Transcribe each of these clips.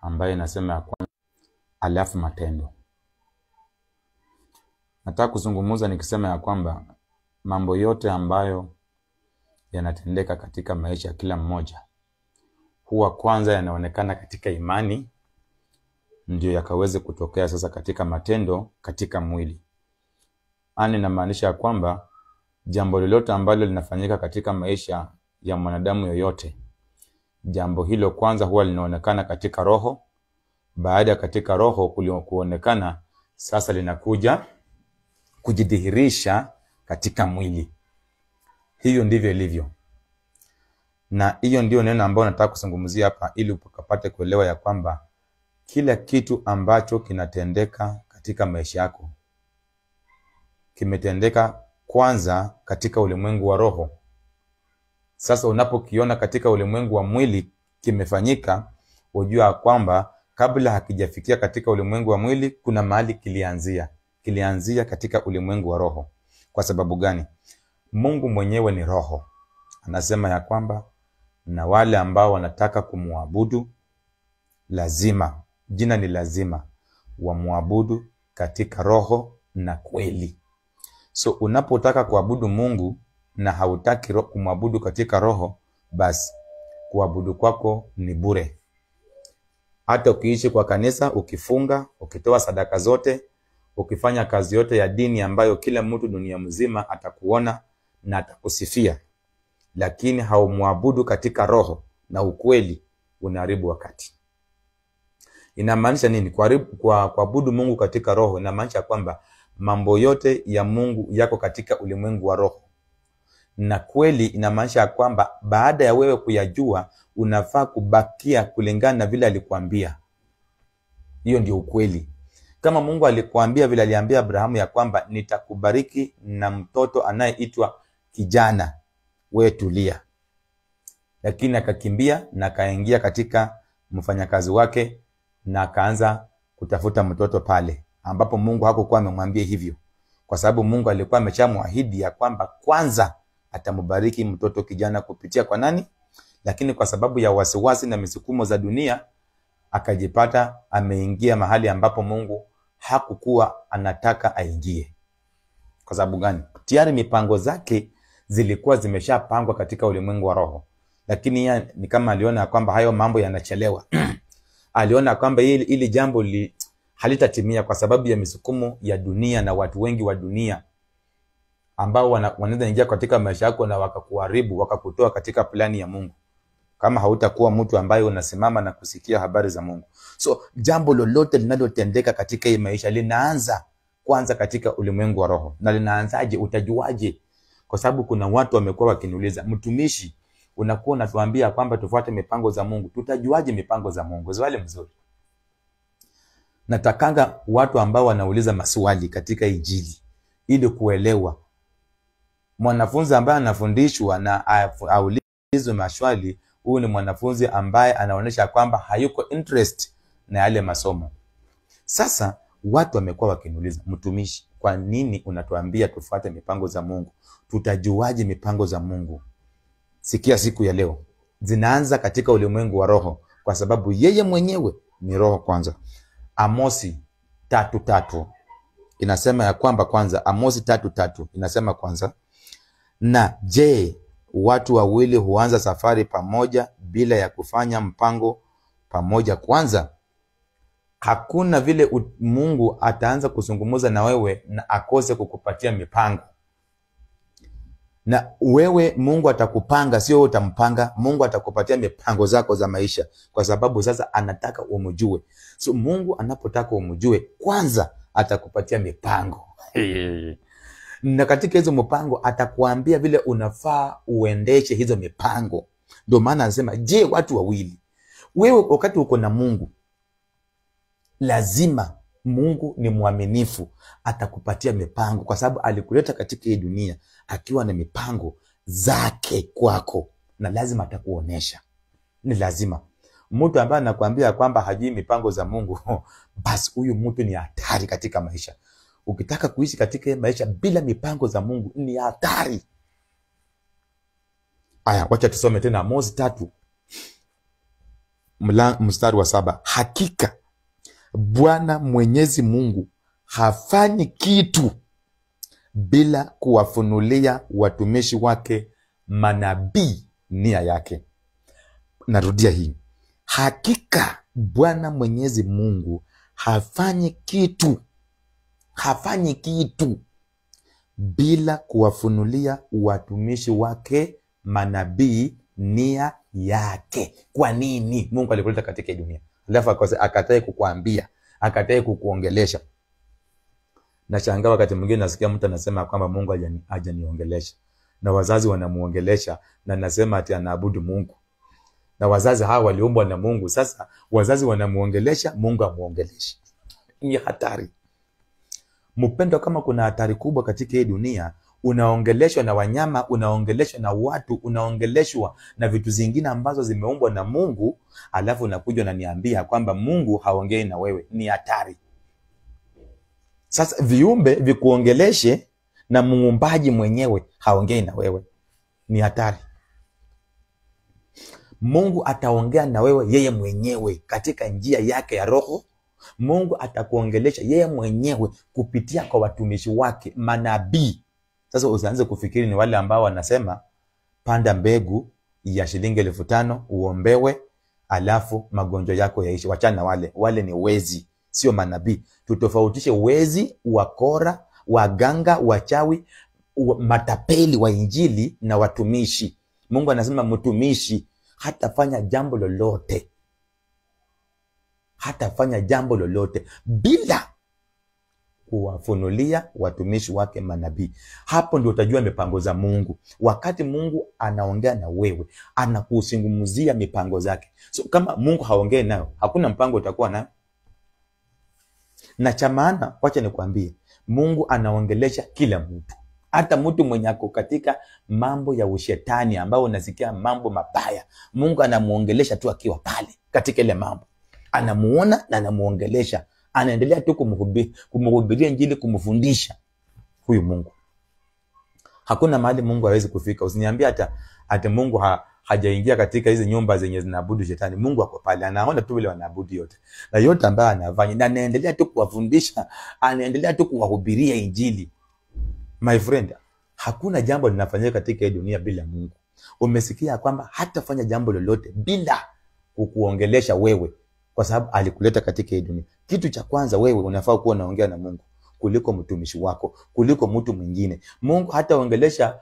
ambayo inasema ya kwamba alafu matendo. Nataka kuzungumza nikisema ya kwamba mambo yote ambayo yanatendeka katika maisha ya kila mmoja huwa kwanza yanaonekana katika imani, ndio yakaweze kutokea sasa katika matendo katika mwili. Inamaanisha ya kwamba jambo lolote ambalo linafanyika katika maisha ya mwanadamu yoyote, jambo hilo kwanza huwa linaonekana katika roho. Baada katika roho kuonekana, sasa linakuja kujidhihirisha katika mwili. Hiyo ndivyo ilivyo. Na hiyo ndio neno ambalo nataka kuzungumzia hapa, ili ukapate kuelewa ya kwamba kila kitu ambacho kinatendeka katika maisha yako kimetendeka kwanza katika ulimwengu wa roho. Sasa unapokiona katika ulimwengu wa mwili kimefanyika, ujua kwamba kabla hakijafikia katika ulimwengu wa mwili kuna mahali kilianzia katika ulimwengu wa roho. Kwa sababu gani? Mungu mwenyewe ni roho. Anasema ya kwamba na wale ambao wanataka kumuabudu lazima, jina ni lazima, wamuabudu katika roho na kweli. So unapotaka kuabudu Mungu na hautaki kumuabudu katika roho, basi kuabudu kwako ni bure. Hata ukiishi kwa kanisa, ukifunga, ukitoa sadaka zote, ukifanya kazi yote ya dini ambayo kila mtu dunia mzima atakuona na atakusifia, lakini haumuabudu katika roho na ukweli, unaharibu wakati. Inamaanisha nini? Kuabudu Mungu katika roho inamaanisha kwamba mambo yote ya Mungu yako katika ulimwengu wa roho. Na kweli inamaanisha kwamba baada ya wewe kuyajua, unafaa kubakia kulingana na vile alikuambia. Hiyo ndio ukweli. Kama Mungu alikuambia vile aliambia Abrahamu ya kwamba nitakubariki na mtoto anayeitwa kijana, wewe tulia. Lakini akakimbia na akaingia katika mfanyakazi wake na akaanza kutafuta mtoto pale ambapo Mungu hakukuwa amemwambia hivyo. Kwa sababu Mungu alikuwa ameshamwahidi ya kwamba kwanza atambariki mtoto kijana kupitia kwa nani? Lakini kwa sababu ya wasiwasi na misukumo za dunia, akajipata ameingia mahali ambapo Mungu hakukuwa anataka aingie. Kwa sababu gani? Tayari mipango zake zilikuwa zimeshapangwa katika ulimwengu wa roho. Lakini yeye ni kama aliona kwamba hayo mambo yanachelewa. Aliona kwamba ili jambo halitatimia kwa sababu ya misukumo ya dunia na watu wengi wa dunia ambao wanaweza ingia katika maisha yako na wakakuharibu, wakakutoa katika plani ya Mungu, kama hautakuwa mtu ambaye unasimama na kusikia habari za Mungu. So jambo lolote linalotendeka katika hii maisha linaanza kwanza katika ulimwengu wa roho. Na linaanzaje? Utajuaje? Kwa sababu kuna watu wamekuwa wakiniuliza, mtumishi, unakuwa unatuambia kwamba tufuate mipango za Mungu, tutajuaje mipango za Mungu? Swali mzuri. Natakanga watu ambao wanauliza maswali katika Injili ili kuelewa. Mwanafunzi ambaye anafundishwa na aulizwe maswali, huyu ni mwanafunzi ambaye anaonyesha kwamba hayuko interest na yale masomo. Sasa watu wamekuwa wakiniuliza, mtumishi, kwa nini unatuambia tufuate mipango za Mungu? Tutajuaje mipango za Mungu? Sikia siku ya leo. Zinaanza katika ulimwengu wa roho, kwa sababu yeye mwenyewe ni roho kwanza. Amosi 3:3 inasema ya kwamba kwanza, Amosi 3:3 inasema kwanza, na je, watu wawili huanza safari pamoja bila ya kufanya mpango pamoja kwanza? Hakuna vile Mungu ataanza kuzungumza na wewe na akose kukupatia mipango. Na wewe Mungu atakupanga, sio utampanga. Mungu atakupatia mipango zako za maisha, kwa sababu sasa anataka umjue. So Mungu anapotaka umjue, kwanza atakupatia mipango. Na katika hizo mipango atakuambia vile unafaa uendeshe hizo mipango. Ndio maana anasema, je, watu wawili. Wewe wakati uko na Mungu, lazima Mungu ni mwaminifu, atakupatia mipango, kwa sababu alikuleta katika hii dunia akiwa na mipango zake kwako, na lazima atakuonesha. Ni lazima. Mtu ambaye anakuambia kwamba hajui mipango za Mungu, basi huyu mtu ni hatari katika maisha. Ukitaka kuishi katika maisha bila mipango za Mungu, ni hatari. Aya, wacha tusome tena Amosi 3. mstari wa 7, hakika Bwana Mwenyezi Mungu hafanyi kitu bila kuwafunulia watumishi wake manabii nia yake. Narudia hii. Hakika Bwana Mwenyezi Mungu hafanyi kitu bila kuwafunulia watumishi wake manabii nia yake. Kwa nini? Mungu alikuleta katika dunia, alafu akatae kukuambia, akatae kukuongelesha. Nashangaa wakati mwingine nasikia mtu anasema kwamba Mungu hajaniongelesha, na wazazi wanamuongelesha na nasema ati anaabudu Mungu. Na wazazi hawa waliumbwa na Mungu. Sasa wazazi wanamuongelesha, Mungu amuongeleshi. Ni hatari. Mpendo, kama kuna hatari kubwa katika hii dunia, unaongeleshwa na wanyama, unaongeleshwa na watu, unaongeleshwa na vitu zingine ambazo zimeumbwa na Mungu, alafu unakuja unaniambia kwamba Mungu haongei na wewe. Ni hatari. Sasa viumbe vikuongeleshe na muumbaji mwenyewe haongei na wewe. Ni hatari. Mungu ataongea na wewe yeye mwenyewe katika njia yake ya roho. Mungu atakuongelesha yeye mwenyewe kupitia kwa watumishi wake manabii. Sasa usianze kufikiri ni wale ambao wanasema panda mbegu ya shilingi 5,000 uombewe alafu magonjwa yako yaishi. Wachana na wale ni wezi, sio manabii. Tutofautishe wezi, wakora, waganga, wachawi, matapeli wa injili na watumishi. Mungu anasema mtumishi hatafanya jambo lolote bila kuwafunulia watumishi wake manabii. Hapo ndio utajua mipango za Mungu. Wakati Mungu anaongea na wewe, anakusungumzia mipango zake. So kama Mungu haongei nayo, hakuna mpango utakuwa nayo. Na cha maana, wacha nikwambie, Mungu anaongelesha kila mtu. Hata mtu mwenye ako katika mambo ya ushetani ambao unasikia mambo mabaya, Mungu anamuongelesha tu akiwa pale katika ile mambo. Anamuona na anamuongelesha. Anaendelea tu kumhubiria injili, kumfundisha. Huyu Mungu. Hakuna mahali Mungu hawezi kufika. Usiniambie hata Mungu hajaingia katika hizi nyumba zenye zinaabudu shetani. Mungu ako pale, anaona tu vile wanaabudu yote. Na yote ambayo anafanya, na anaendelea tu kuwafundisha, anaendelea tu kuwahubiria injili. My friend, hakuna jambo linafanyika katika hii dunia bila Mungu. Umesikia kwamba hatafanya jambo lolote bila kukuongelesha wewe, kwa sababu alikuleta katika hii dunia. Kitu cha kwanza, wewe unafaa kuwa unaongea na Mungu kuliko mtumishi wako, kuliko mtu mwingine. Mungu hataongelesha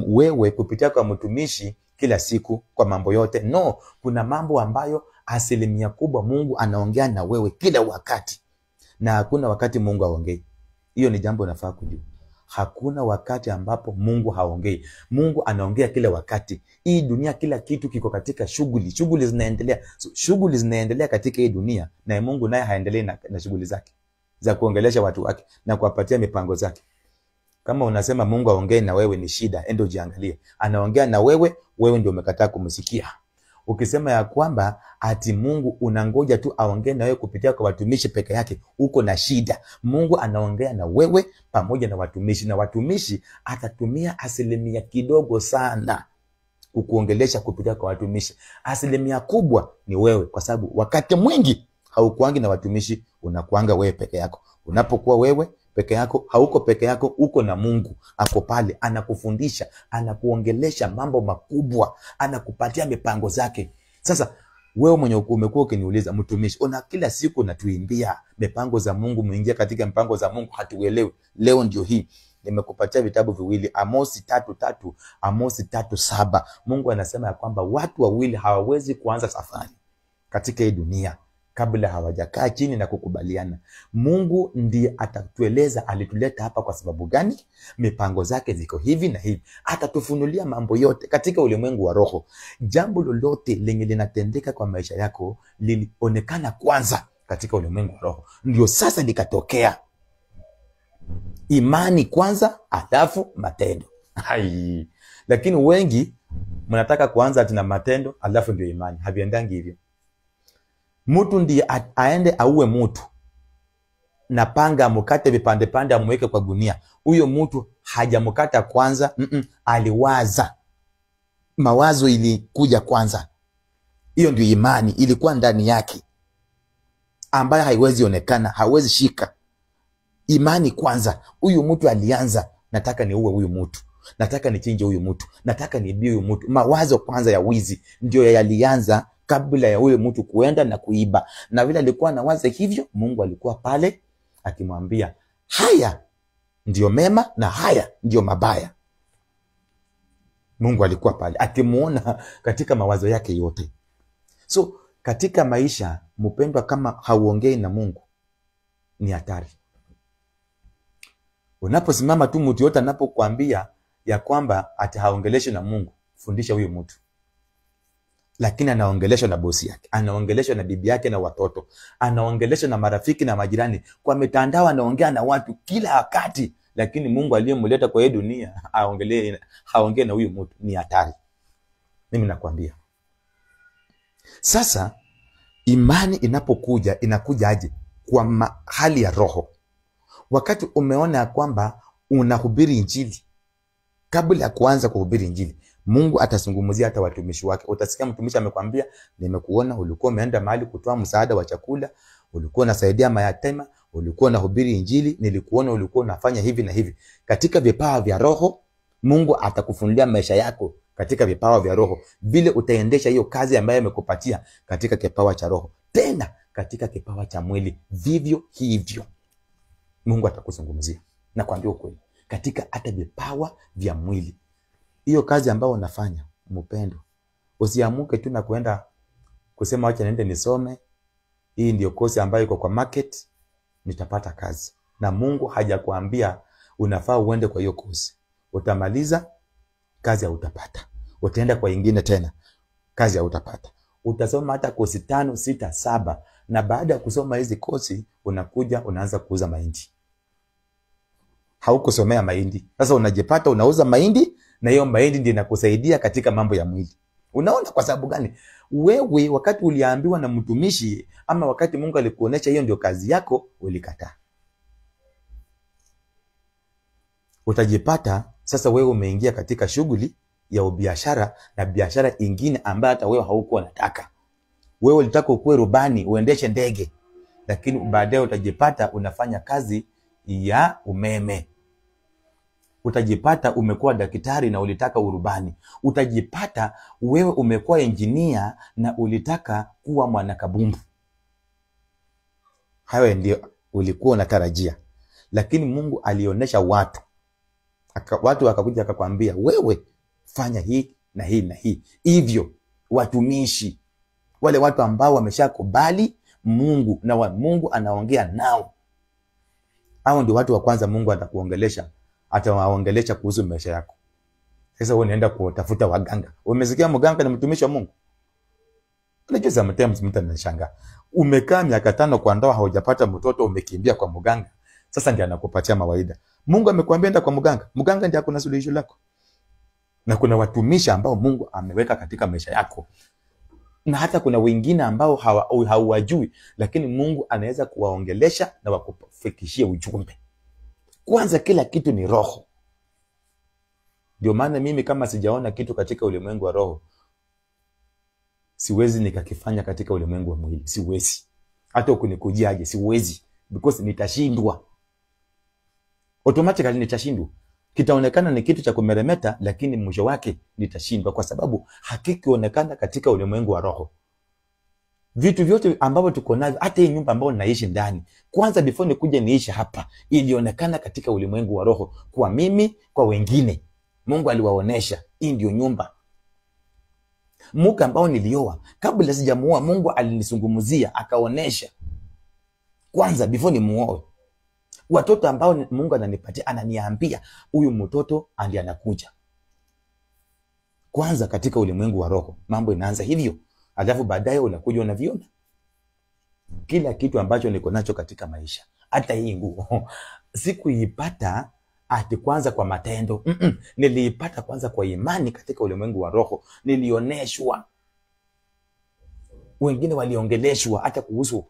wewe kupitia kwa mtumishi kila siku kwa mambo yote. No, kuna mambo ambayo 100% Mungu anaongea na wewe kila wakati. Na hakuna wakati Mungu haongei. Hiyo ni jambo unafaa kujua. Hakuna wakati ambapo Mungu haongei. Mungu anaongea kila wakati. Hii dunia kila kitu kiko katika shughuli. Shughuli zinaendelea. So, shughuli zinaendelea katika hii dunia, na Mungu naye haendelee na shughuli zake za kuongelesha watu wake na kuwapatia mipango zake. Kama unasema Mungu haongei na wewe, ni shida. Endo jiangalie. Anaongea na wewe, wewe ndio umekataa kumsikia. Ukisema ya kwamba ati Mungu unangoja tu aongee na wewe kupitia kwa watumishi peke yake, uko na shida. Mungu anaongea na wewe pamoja na watumishi, na watumishi atatumia 1% kidogo sana kukuongelesha kupitia kwa watumishi. 1% kubwa ni wewe, kwa sababu wakati mwingi haukuangi na watumishi, unakuanga wewe peke yako. Unapokuwa wewe peke yako, hauko peke yako, uko na Mungu. Ako pale, anakufundisha, anakuongelesha mambo makubwa, anakupatia mipango zake. Sasa wewe mwenye umekuwa ukiniuliza, mtumishi, una kila siku unatuimbia mipango za Mungu, muingia katika mipango za Mungu, hatuelewi. Leo ndio hii nimekupatia vitabu viwili, Amosi 3:3, Amosi 3:7. Mungu anasema ya kwamba watu wawili hawawezi kuanza safari katika hii dunia kabla hawajakaa chini na kukubaliana. Mungu ndiye atatueleza alituleta hapa kwa sababu gani, mipango zake ziko hivi na hivi. Atatufunulia mambo yote katika ulimwengu wa roho. Jambo lolote lenye linatendeka kwa maisha yako lilionekana kwanza katika ulimwengu wa roho, ndio sasa likatokea. Imani kwanza, alafu matendo. Hai. Lakini wengi mnataka kuanza ati na matendo alafu ndio imani. Haviendangi hivyo. Mtu ndiye aende auwe mtu na panga amukate vipande pande amweke kwa gunia. Huyo mtu hajamkata kwanza, aliwaza. Mawazo ilikuja kwanza. Hiyo ndio imani ilikuwa ndani yake, ambayo haiwezi onekana, hawezi shika. Imani kwanza. Huyu mtu alianza, nataka niue huyu mtu, nataka nichinje huyu mtu, nataka niibie huyu mtu. Mawazo kwanza ya wizi ndio yalianza kabla ya huyu mtu kuenda na kuiba. Na vile alikuwa anawaza hivyo, Mungu alikuwa pale akimwambia haya ndio mema na haya ndio mabaya. Mungu alikuwa pale akimuona katika mawazo yake yote. So katika maisha, mpendwa, kama hauongei na Mungu ni hatari. Unaposimama tu, mtu yote anapokuambia ya kwamba ati haongeleshwi na Mungu, fundisha huyo mtu. Lakini anaongeleshwa na bosi yake, anaongeleshwa na bibi yake na watoto, anaongeleshwa na marafiki na majirani, kwa mitandao anaongea na watu kila wakati, lakini Mungu aliyemleta kwa hii dunia haongee na huyo mtu, ni hatari. Mimi nakwambia. Sasa imani inapokuja, inakuja aje? Kwa hali ya roho. Wakati umeona ya kwamba unahubiri injili, kabla ya kuanza kuhubiri injili, Mungu atazungumzia hata watumishi wake. Utasikia mtumishi amekwambia, nimekuona ulikuwa umeenda mahali kutoa msaada wa chakula, ulikuwa unasaidia mayatima, ulikuwa unahubiri injili, nilikuona ulikuwa unafanya hivi na hivi. Katika vipawa vya roho, Mungu atakufunulia maisha yako katika vipawa vya roho, vile utaendesha hiyo kazi ambayo amekupatia katika kipawa cha roho. Tena katika kipawa cha mwili vivyo hivyo Mungu atakuzungumzia. Nakwambia ukweli, katika hata vipawa vya mwili, hiyo kazi ambayo unafanya, mpendo, usiamuke tu na kuenda kusema acha niende nisome, hii ndio kosi ambayo iko kwa market, nitapata kazi. Na Mungu hajakuambia unafaa uende kwa hiyo kosi. Utamaliza, kazi hautapata. Utaenda kwa ingine tena, kazi hautapata. Utasoma hata kosi 5, 6, 7, na baada ya kusoma hizi kosi unakuja unaanza kuuza mahindi. Haukusomea mahindi. Sasa unajipata unauza mahindi, na hiyo mahindi ndio inakusaidia katika mambo ya mwili. Unaona kwa sababu gani? Wewe wakati uliambiwa na mtumishi, ama wakati Mungu alikuonesha hiyo ndio kazi yako, ulikataa. Utajipata sasa wewe umeingia katika shughuli ya ubiashara, na biashara ingine ambayo hata wewe haukuwa unataka. Wewe ulitaka ukuwe rubani, uendeshe ndege, lakini baadaye utajipata unafanya kazi ya umeme. Utajipata umekuwa daktari na ulitaka urubani. Utajipata wewe umekuwa engineer na ulitaka kuwa mwanakabumbu. Hayo ndio ulikuwa unatarajia. Lakini Mungu alionyesha watu wakakuja akakwambia, wewe fanya hii na hii na hii. Hivyo watumishi, wale watu ambao wameshakubali Mungu na Mungu anaongea nao, hao ndio watu wa kwanza Mungu atakuongelesha, atawaongelesha kuhusu maisha yako. Sasa wewe unaenda kutafuta waganga. Umesikia mganga ni mtumishi wa Mungu? Unajua sometimes mtu anashangaa. Umekaa miaka 5 kwa ndoa haujapata mtoto, umekimbia kwa mganga. Sasa ndiye anakupatia mawaida. Mungu amekwambia enda kwa mganga. Mganga ndiye akona suluhisho lako. Na kuna watumishi ambao Mungu ameweka katika maisha yako. Na hata kuna wengine ambao hawajui, lakini Mungu anaweza kuwaongelesha na wakufikishie ujumbe. Kwanza kila kitu ni roho. Ndio maana mimi kama sijaona kitu katika ulimwengu wa roho, siwezi nikakifanya katika ulimwengu wa mwili. Siwezi. Hata ukunikujiaje, siwezi. Because nitashindwa. Automatically nitashindwa. Kitaonekana ni kitu cha kumeremeta, lakini mwisho wake nitashindwa, kwa sababu hakikionekana katika ulimwengu wa roho. Vitu vyote ambavyo tuko navyo, hata hii nyumba ambayo naishi ndani, kwanza before nikuje niishi hapa, ilionekana katika ulimwengu wa roho kwa mimi, kwa wengine. Mungu aliwaonesha, hii ndio nyumba. Mke ambao nilioa, kabla sijamuoa Mungu alinizungumzia, akaonesha. Kwanza before nimuoe. Watoto ambao Mungu ananipatia, ananiambia huyu mtoto ndiye anakuja. Kwanza katika ulimwengu wa roho, mambo inaanza hivyo. Alafu baadaye unakuja unaviona. Kila kitu ambacho niko nacho katika maisha, hata hii nguo, sikuipata ati kwanza kwa matendo. Niliipata kwanza kwa imani katika ulimwengu wa roho. Nilioneshwa. Wengine waliongeleshwa hata kuhusu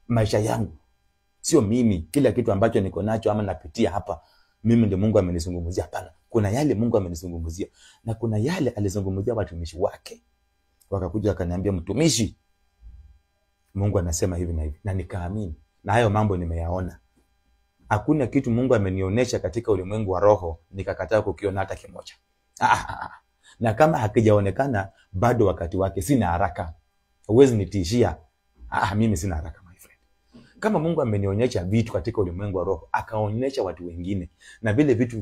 maisha yangu. Sio mimi, kila kitu ambacho niko nacho ama napitia hapa, mimi ndio Mungu amenizungumzia. Hapana. Kuna yale Mungu amenizungumzia, na kuna yale alizungumzia watumishi wake. Wakakuja wakaniambia, mtumishi, Mungu anasema hivi na hivi, na nikaamini, na hayo mambo nimeyaona. Hakuna kitu Mungu amenionyesha katika ulimwengu wa roho nikakataa kukiona hata kimoja. Na kama hakijaonekana bado wakati wake, sina haraka. Huwezi nitishia. Mimi sina haraka my friend. Kama Mungu amenionyesha vitu katika ulimwengu wa roho, akaonyesha watu wengine, na vile vitu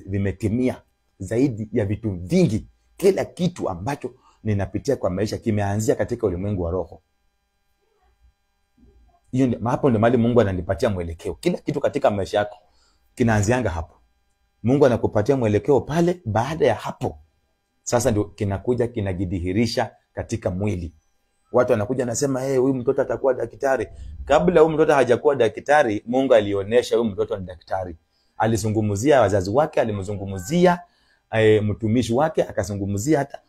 vimetimia zaidi ya vitu vingi. Kila kitu ambacho ninapitia kwa maisha kimeanzia katika ulimwengu wa roho. Hiyo hapo ndio mahali Mungu ananipatia mwelekeo. Kila kitu katika maisha yako kinaanzianga hapo. Mungu anakupatia mwelekeo pale, baada ya hapo sasa ndio kinakuja kinajidhihirisha katika mwili. Watu wanakuja nasema, huyu mtoto atakuwa daktari. Kabla huyu mtoto hajakuwa daktari, Mungu alionyesha huyu mtoto ni daktari. Alizungumzia wazazi wake, alimzungumzia mtumishi wake, akazungumzia hata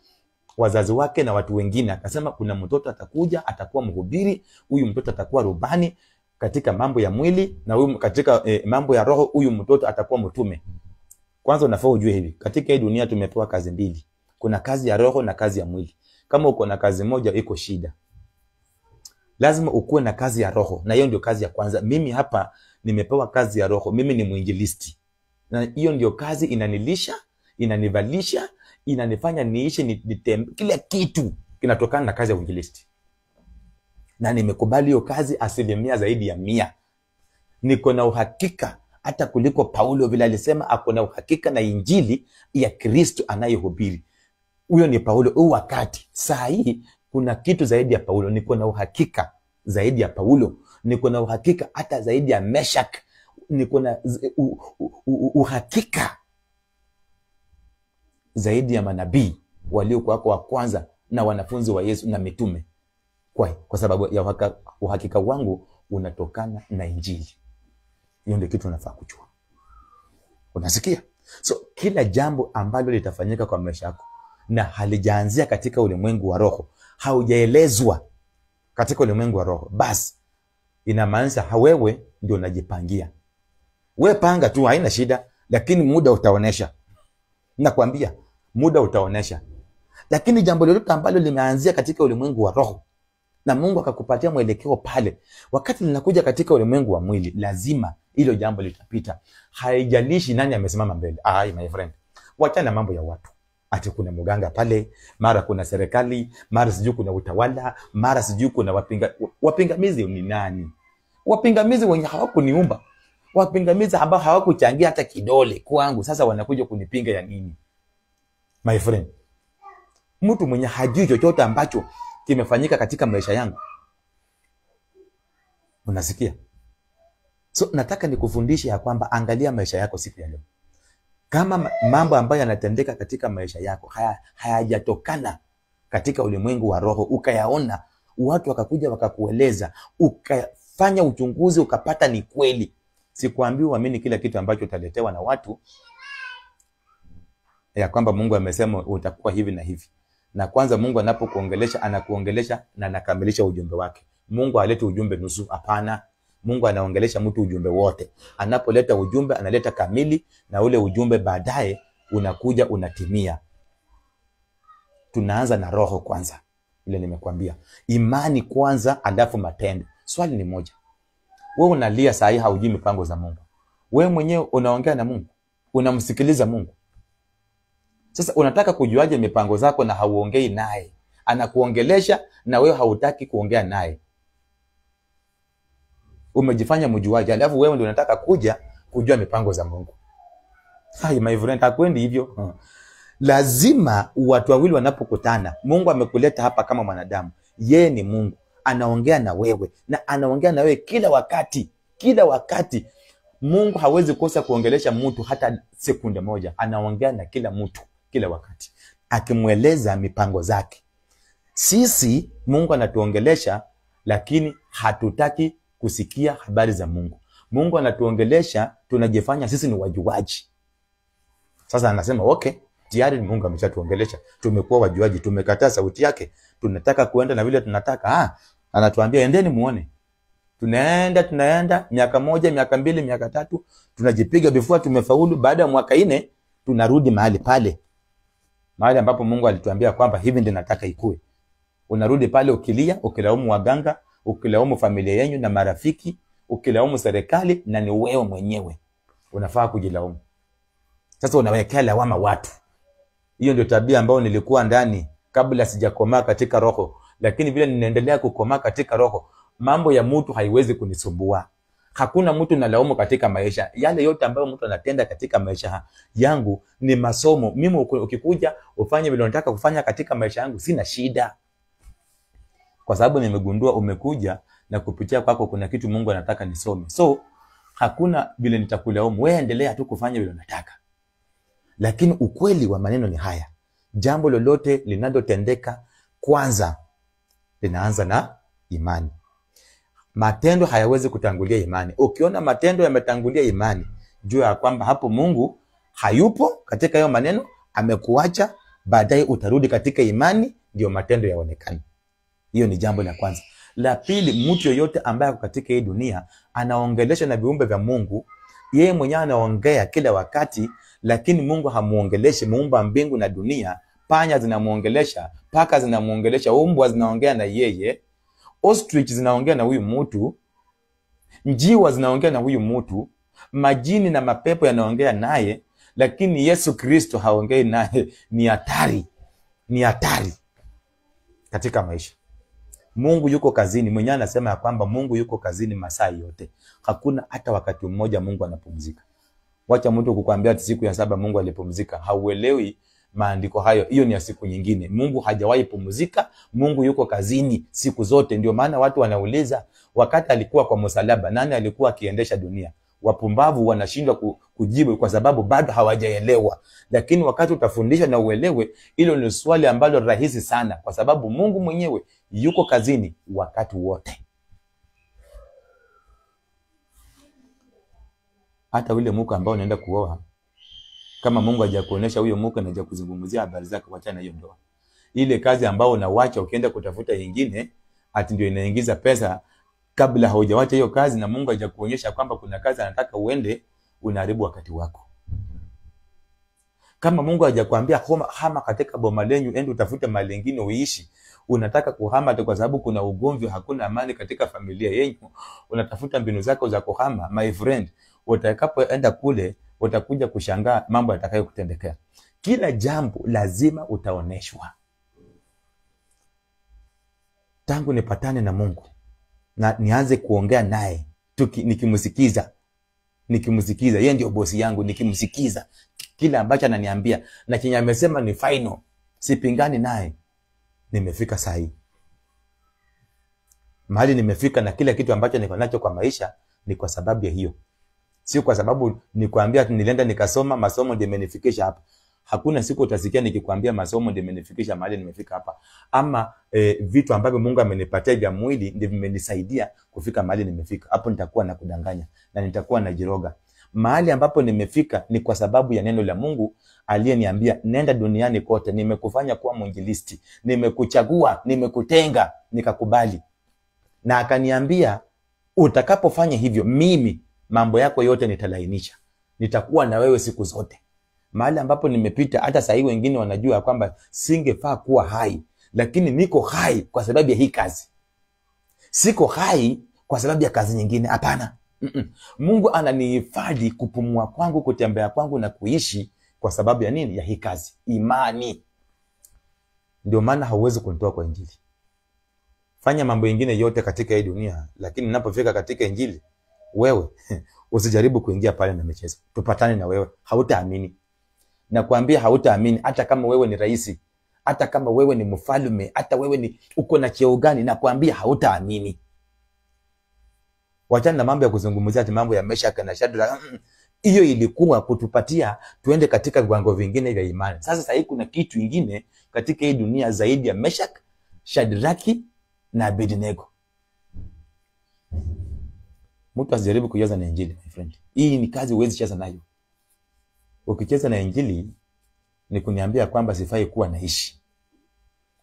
wazazi wake na watu wengine. Akasema kuna mtoto atakuja, atakuwa mhubiri, huyu mtoto atakuwa rubani katika mambo ya mwili, na huyu katika mambo ya roho, huyu mtoto atakuwa mtume. Kwanza unafaa ujue hivi, katika hii dunia tumepewa kazi mbili. Kuna kazi ya roho na kazi ya mwili. Kama uko na kazi moja iko shida. Lazima ukuwe na kazi ya roho, na hiyo ndio kazi ya kwanza. Mimi hapa nimepewa kazi ya roho. Mimi ni mwinjilisti. Na hiyo ndio kazi inanilisha, inanivalisha, inanifanya niishi kila kitu kinatokana na kazi ya uinjilisti. Na nimekubali hiyo kazi 100%. Niko na uhakika hata kuliko Paulo vile alisema ako na uhakika na injili ya Kristo anayehubiri. Huyo ni Paulo. Wakati saa hii kuna kitu zaidi ya Paulo. Niko na uhakika zaidi ya Paulo. Niko na uhakika hata zaidi ya Meshak. Niko na uhakika zaidi ya manabii waliokuwa wa kwanza na wanafunzi wa Yesu na mitume. Kwa sababu ya uhakika wangu unatokana na injili. Hiyo ndio kitu unafaa kujua. Unasikia? So kila jambo ambalo litafanyika kwa maisha yako na halijaanzia katika ulimwengu wa roho, haujaelezwa katika ulimwengu wa roho, basi inamaanisha wewe ndio unajipangia. Wewe panga tu, haina shida, lakini muda utaonesha. Nakwambia, muda utaonesha. Lakini jambo lolote ambalo limeanzia katika ulimwengu wa roho na Mungu akakupatia mwelekeo pale, wakati linakuja katika ulimwengu wa mwili, lazima hilo jambo litapita. Haijalishi nani amesimama mbele. My friend, wachana mambo ya watu. Ati kuna mganga pale, mara kuna serikali, mara sijui kuna utawala, mara sijui kuna wapingamizi. Ni nani? Wapingamizi wenye hawakuniumba. Wapingamizi ambao hawakuchangia hata kidole kwangu. Sasa wanakuja kunipinga ya nini? My friend, mtu mwenye hajui chochote ambacho kimefanyika katika maisha yangu. Unasikia? So nataka nikufundishe ya kwamba angalia maisha yako siku ya leo. Kama mambo ambayo yanatendeka katika maisha yako hayajatokana katika ulimwengu wa roho, ukayaona, watu wakakuja wakakueleza, ukafanya uchunguzi ukapata ni kweli. Sikuambii uamini kila kitu ambacho utaletewa na watu ya kwamba Mungu amesema utakuwa hivi na hivi. Na kwanza Mungu anapokuongelesha, anakuongelesha na anakamilisha ujumbe wake. Mungu haleti ujumbe nusu, hapana. Mungu anaongelesha mtu ujumbe wote. Anapoleta ujumbe analeta kamili, na ule ujumbe baadaye unakuja unatimia. Tunaanza na roho kwanza. Ile nimekwambia. Imani kwanza, alafu matendo. Swali ni moja. Wewe unalia saa hii haujui mipango za Mungu. Wewe mwenyewe unaongea na Mungu. Unamsikiliza Mungu. Sasa unataka kujuaje mipango zako na hauongei naye? Anakuongelesha na wewe hautaki kuongea naye. Umejifanya mjuaji, alafu wewe ndio unataka kuja kujua mipango za Mungu. My friend, hakwendi hivyo. Lazima watu wawili wanapokutana, Mungu amekuleta hapa kama mwanadamu. Yeye ni Mungu, anaongea na wewe, na anaongea na wewe kila wakati. Kila wakati. Mungu hawezi kosa kuongelesha mtu hata sekunde moja. Anaongea na kila mtu kila wakati, akimweleza mipango zake. Sisi Mungu anatuongelesha, lakini hatutaki kusikia habari za Mungu. Mungu anatuongelesha, tunajifanya sisi ni wajuaji. Sasa anasema okay, tayari Mungu ameshatuongelesha, tumekuwa wajuaji, tumekataa sauti yake, tunataka kuenda na vile tunataka. Anatuambia endeni muone. Tunaenda miaka 1, miaka 2, miaka 3, tunajipiga before tumefaulu. Baada ya mwaka 4 tunarudi mahali pale. Mahali ambapo Mungu alituambia kwamba hivi ndio nataka ikue. Unarudi pale ukilia, ukilaumu waganga, ukilaumu familia yenu na marafiki, ukilaumu serikali, na ni wewe mwenyewe unafaa kujilaumu. Sasa unawekea lawama watu. Hiyo ndio tabia ambayo nilikuwa ndani kabla sijakomaa katika roho, lakini vile ninaendelea kukomaa katika roho, mambo ya mtu haiwezi kunisumbua. Hakuna mtu nalaumu katika maisha. Yale yote ambayo mtu anatenda katika maisha yangu ni masomo. Mimi ukikuja ufanye vile unataka kufanya katika maisha yangu, sina shida. Kwa sababu nimegundua umekuja na kupitia kwako kuna kitu Mungu anataka nisome. So hakuna vile nitakulaumu. Wewe endelea tu kufanya vile unataka. Lakini ukweli wa maneno ni haya. Jambo lolote linalotendeka kwanza linaanza na imani. Matendo hayawezi kutangulia imani. Ukiona matendo yametangulia imani, jua ya kwamba hapo Mungu hayupo katika hayo maneno, amekuacha, baadaye utarudi katika imani ndio matendo yaonekane. Hiyo ni jambo la kwanza. La pili, mtu yoyote ambaye katika hii dunia anaongelesha na viumbe vya Mungu, yeye mwenyewe anaongea kila wakati, lakini Mungu hamuongeleshi. Muumba mbingu na dunia, panya zinamuongelesha, paka zinamuongelesha, umbwa zinaongea na yeye, ostrich zinaongea na huyu mtu, njiwa zinaongea na huyu mtu, majini na mapepo yanaongea naye, lakini Yesu Kristo haongei naye. Ni hatari. Ni hatari katika maisha. Mungu yuko kazini. Mwenyewe anasema ya kwamba Mungu yuko kazini masaa yote. Hakuna hata wakati mmoja Mungu anapumzika. Wacha mtu kukuambia siku ya 7 Mungu alipumzika. Hauelewi maandiko hayo. Hiyo ni ya siku nyingine. Mungu hajawahi pumzika. Mungu yuko kazini siku zote. Ndio maana watu wanauliza, wakati alikuwa kwa msalaba, nani alikuwa akiendesha dunia? Wapumbavu wanashindwa kujibu kwa sababu bado hawajaelewa. Lakini wakati utafundisha na uelewe, hilo ni swali ambalo rahisi sana, kwa sababu Mungu mwenyewe yuko kazini wakati wote. Hata yule mke ambao unaenda kuoa, kama Mungu hajakuonesha huyo mke na hajakuzungumzia habari zake, wachana hiyo ndoa. Ile kazi ambao unawacha ukienda kutafuta nyingine, ati ndio inaingiza pesa, kabla haujawacha hiyo kazi na Mungu hajakuonyesha kwamba kuna kazi anataka uende, unaharibu wakati wako. Kama Mungu hajakwambia hama katika boma lenyu, ende utafute mahali nyingine uishi, unataka kuhama kwa sababu kuna ugomvi, hakuna amani katika familia yenu, unatafuta mbinu zako za kuhama, my friend, utakapoenda kule utakuja kushangaa mambo yatakayokutendekea. Kila jambo lazima utaoneshwa. Tangu nipatane na Mungu na nianze kuongea naye, nikimsikiza, yeye ndio bosi yangu, nikimsikiza kila ambacho ananiambia na chenye amesema ni final, sipingani naye, nimefika sahihi. Mahali nimefika na kila kitu ambacho niko nacho kwa maisha ni kwa sababu ya hiyo. Sio kwa sababu nikwambia nilienda nikasoma, masomo ndio imenifikisha hapa. Hakuna siku utasikia nikikwambia masomo ndio imenifikisha mahali nimefika hapa. Ama vitu ambavyo Mungu amenipatia vya mwili ndio vimenisaidia kufika mahali nimefika. Hapo nitakuwa na kudanganya na nitakuwa na jiroga. Mahali ambapo nimefika ni kwa sababu ya neno la Mungu aliyeniambia nenda duniani kote, nimekufanya kuwa mwinjilisti, nimekuchagua, nimekutenga, nikakubali. Na akaniambia utakapofanya hivyo, mimi mambo yako yote nitalainisha. Nitakuwa na wewe siku zote. Mahali ambapo nimepita, hata sasa hivi wengine wanajua kwamba singefaa kuwa hai, lakini niko hai kwa sababu ya hii kazi. Siko hai kwa sababu ya kazi nyingine, hapana. Mungu ananihifadhi kupumua kwangu, kutembea kwangu na kuishi kwa sababu ya nini? Ya hii kazi, imani. Ndio maana hauwezi kunitoa kwa Injili. Fanya mambo mengine yote katika hii dunia, lakini ninapofika katika Injili, wewe usijaribu kuingia pale na michezo. Tupatane na wewe, hautaamini. Nakwambia hautaamini. Hata kama wewe ni rais, hata kama wewe ni mfalme, hata wewe ni uko na cheo gani, nakwambia hautaamini. Wachana na mambo ya kuzungumzia ati mambo ya Meshaki na Shadraka. Hiyo ilikuwa kutupatia tuende katika viwango vingine vya imani. Sasa hivi kuna kitu kingine katika hii dunia zaidi ya Meshaki, Shadraki na Abednego. Mtu asijaribu kucheza na Injili, my friend. Hii ni kazi huwezi cheza nayo. Ukicheza na Injili ni kuniambia kwamba sifai kuwa naishi.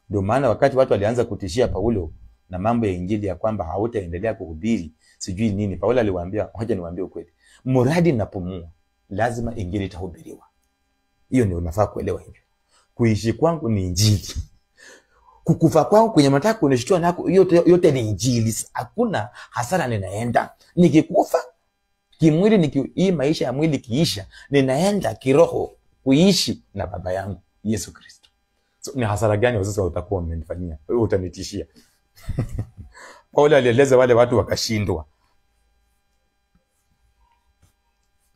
Ndio maana wakati watu walianza kutishia Paulo na mambo ya Injili ya kwamba hautaendelea kuhubiri sijui nini, Paulo aliwaambia, hoja niwaambie ukweli, muradi napumua lazima Injili itahubiriwa. Hiyo ndio unafaa kuelewa hivyo. Kuishi kwangu ni Injili. Kukufa kwao kwenye mataka kunishtua nako yote ni injili. Hakuna hasara ninaenda. Nikikufa kimwili, hii maisha ya mwili kiisha, ninaenda kiroho kuishi na baba yangu Yesu Kristo. So ni hasara gani sasa utakuwa umenifanyia? Wewe utanitishia. Paulo alieleza wale watu wakashindwa.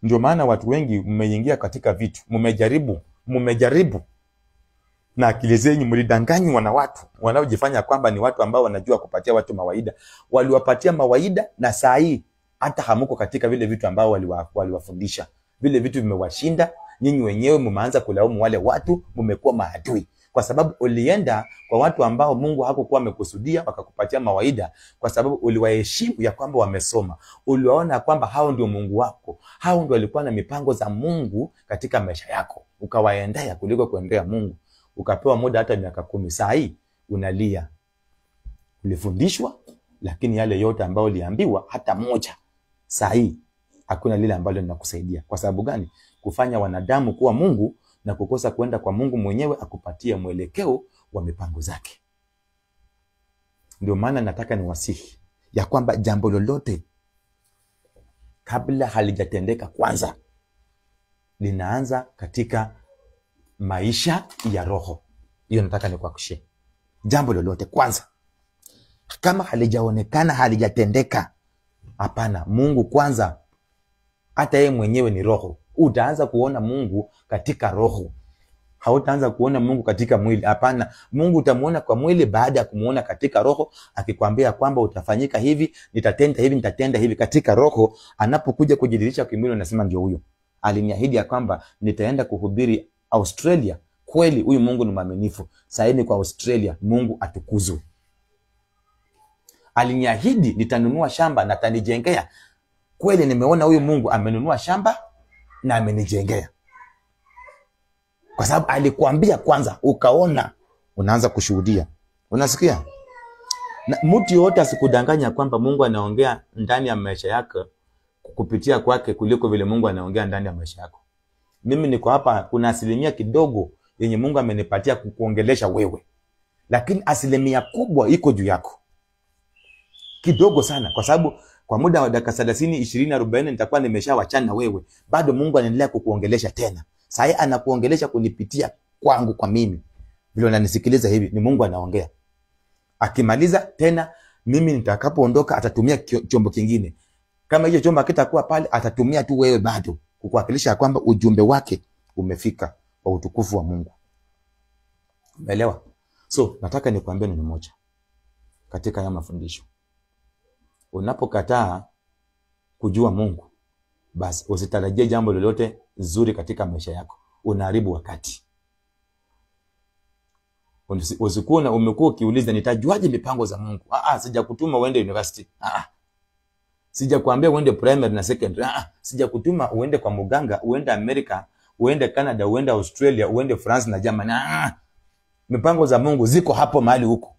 Ndio maana watu wengi mmeingia katika vitu, mmejaribu na akili zenyu mlidanganywa na watu wanaojifanya kwamba ni watu ambao wanajua kupatia watu mawaida. Waliwapatia mawaida na saa hii hata hamuko katika vile vitu ambao waliwafundisha. Vile vitu vimewashinda, nyinyi wenyewe mmeanza kulaumu wale watu, mmekuwa maadui. Kwa sababu ulienda kwa watu ambao Mungu hakukuwa amekusudia wakakupatia mawaida, kwa sababu uliwaheshimu ya kwamba wamesoma. Uliwaona kwamba hao ndio Mungu wako. Hao ndio walikuwa na mipango za Mungu katika maisha yako. Ukawaendea kuliko kuendea Mungu. Ukapewa muda hata miaka 10. Saa hii unalia. Ulifundishwa, lakini yale yote ambayo uliambiwa hata moja, saa hii hakuna lile ambalo linakusaidia. Kwa sababu gani? Kufanya wanadamu kuwa Mungu na kukosa kwenda kwa Mungu mwenyewe akupatie mwelekeo wa mipango zake. Ndio maana nataka niwasihi ya kwamba jambo lolote kabla halijatendeka kwanza linaanza katika maisha ya roho. Hiyo nataka nikuhakikishie. Jambo lolote kwanza kama halijaonekana, halijatendeka, hapana. Mungu kwanza, hata yeye mwenyewe ni roho. Utaanza kuona Mungu katika roho. Hautaanza kuona Mungu katika mwili. Hapana, Mungu utamuona kwa mwili baada ya kumuona katika roho, akikwambia kwamba utafanyika hivi, nitatenda hivi katika roho. Anapokuja kujidhihirisha kimwili, unasema ndio huyo. Aliniahidi ya kwamba nitaenda kuhubiri Australia. Kweli huyu Mungu ni mwaminifu. Sasa kwa Australia, Mungu atukuzwe. Aliniahidi nitanunua shamba na atanijengea. Kweli nimeona huyu Mungu amenunua shamba na amenijengea. Kwa sababu alikuambia kwanza, ukaona, unaanza kushuhudia. Unasikia? Na mtu yote asikudanganya kwamba Mungu anaongea ndani ya maisha yako kupitia kwake kuliko vile Mungu anaongea ndani ya maisha yako. Mimi niko hapa, kuna asilimia kidogo yenye Mungu amenipatia kukuongelesha wewe. Lakini asilimia kubwa iko juu yako. Kidogo sana, kwa sababu kwa muda wa dakika 30, 20, 40 nitakuwa nimeshawachana na wewe. Bado Mungu anaendelea kukuongelesha tena. Sasa anakuongelesha kunipitia kwangu, kwa mimi. Vile unanisikiliza hivi, ni Mungu anaongea. Akimaliza tena, mimi nitakapoondoka atatumia chombo kingine. Kama hiyo chombo hakitakuwa pale, atatumia tu wewe bado kukuwakilisha kwamba ujumbe wake umefika kwa utukufu wa Mungu. Umeelewa? So, nataka nikwambie neno moja katika haya mafundisho. Unapokataa kujua Mungu, basi usitarajie jambo lolote zuri katika maisha yako. Unaharibu wakati. Usikuwa umekuwa ukiuliza nitajuaje mipango za Mungu? Sijakutuma uende university. Sijakwambia uende primary na secondary. Sijakutuma uende kwa muganga, uende Amerika, uende Canada, uende Australia, uende France na Germany. Mipango za Mungu ziko hapo mahali huko.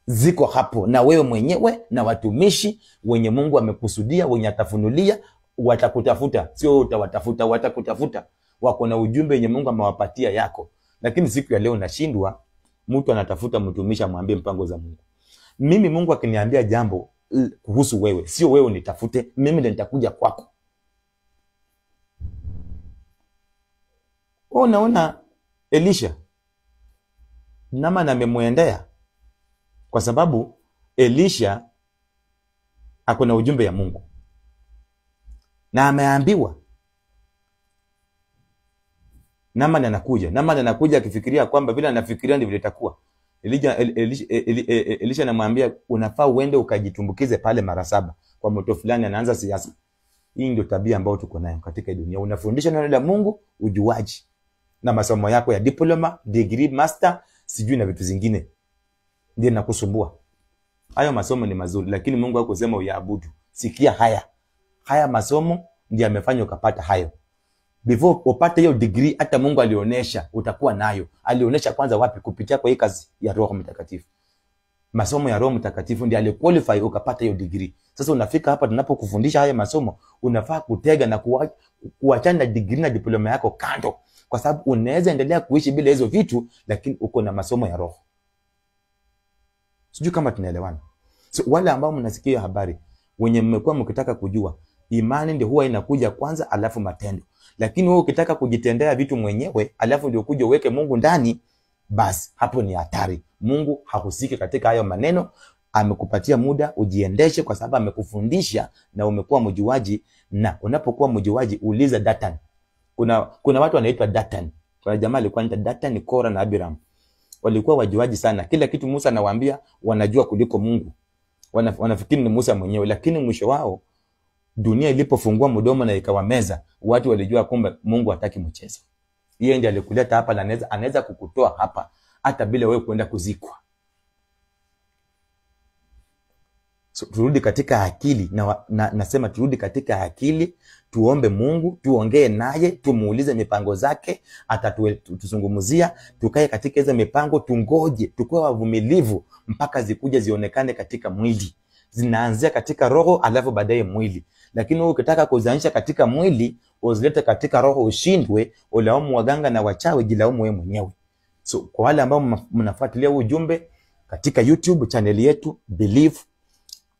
Ziko hapo na wewe mwenyewe na watumishi wenye Mungu amekusudia, wenye atafunulia, watakutafuta. Sio utawatafuta, watakutafuta. Wako na ujumbe wenye Mungu amewapatia yako. Lakini siku ya leo nashindwa, mtu anatafuta mtumishi amwambie mpango za Mungu. Mimi Mungu akiniambia jambo kuhusu wewe, sio wewe nitafute, mimi ndiye nitakuja kwako. Unaona Elisha, Naamani amemwendea kwa sababu Elisha ako na ujumbe ya Mungu. Na ameambiwa. Naamani anakuja akifikiria kwamba vile anafikiria ndivyo itakuwa. Elisha anamwambia unafaa uende ukajitumbukize pale mara 7 kwa moto fulani. Anaanza siasa. Hii ndio tabia ambayo tuko nayo katika dunia. Unafundisha neno la Mungu, ujuaji na masomo yako ya diploma, degree, master, sijui na vitu zingine ndiye nakusumbua. Hayo masomo ni mazuri, lakini Mungu hakusema uyaabudu. Sikia haya masomo ndiye amefanya ukapata hayo. Before upate hiyo degree, hata Mungu alionyesha utakuwa nayo. Alionyesha kwanza wapi? Kupitia kwa hii kazi ya Roho Mtakatifu. Masomo ya Roho Mtakatifu ndiye aliqualify ukapata hiyo degree. Sasa unafika hapa tunapokufundisha haya masomo, unafaa kutega na kuachana degree na diploma yako kando, kwa sababu unaweza endelea kuishi bila hizo vitu, lakini uko na masomo ya Roho. Sijui kama tunaelewana. So wale ambao mnasikia habari, wenye mmekuwa mkitaka kujua, imani ndio huwa inakuja kwanza alafu matendo. Lakini wewe ukitaka kujitendea vitu mwenyewe alafu ndio kuja uweke Mungu ndani, basi hapo ni hatari. Mungu hahusiki katika hayo maneno. Amekupatia muda ujiendeshe kwa sababu amekufundisha na umekuwa mjuaji, na unapokuwa mjuaji uliza Datan. Kuna watu wanaitwa Datan. Kuna jamaa alikuwa anaitwa Datan, Kora na Abiram. Walikuwa wajuaji sana. Kila kitu Musa anawaambia wanajua kuliko Mungu. Wanafikiri ni Musa mwenyewe, lakini mwisho wao dunia ilipofungua mdomo na ikawameza, watu walijua kumbe Mungu hataki mchezo. Yeye ndiye alikuleta hapa na anaweza kukutoa hapa hata bila wewe kwenda kuzikwa. So, turudi katika akili nasema turudi katika akili, tuombe Mungu, tuongee naye, tumuulize mipango zake, atatuzungumzia, tukae katika hizo mipango, tungoje, tukue wavumilivu mpaka zikuja zionekane katika mwili. Zinaanzia katika roho alafu baadaye mwili. Lakini wewe ukitaka kuzanisha katika mwili, uzilete katika roho ushindwe, ulaumu waganga na wachawi, jilaumu wewe mwenyewe. So kwa wale ambao mnafuatilia ujumbe katika YouTube channel yetu Believe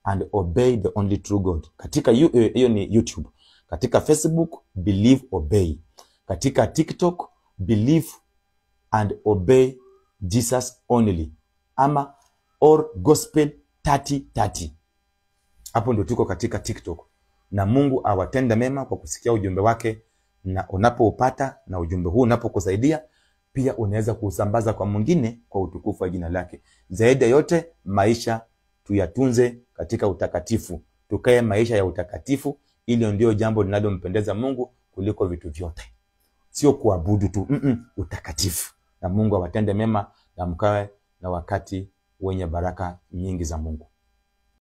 and Obey the Only True God. Katika hiyo ni YouTube. Katika Facebook Believe Obey. Katika TikTok Believe and Obey Jesus Only, ama or Gospel 3030. Hapo ndio tuko katika TikTok. Na Mungu awatende mema kwa kusikia ujumbe wake, na unapoupata na ujumbe huu unapokusaidia, pia unaweza kuusambaza kwa mwingine kwa utukufu wa jina lake. Zaidi yote, maisha tuyatunze katika utakatifu. Tukae maisha ya utakatifu, ili ndio jambo linalompendeza Mungu kuliko vitu vyote. Sio kuabudu tu, utakatifu. Na Mungu awatende mema na mkae na wakati wenye baraka nyingi za Mungu.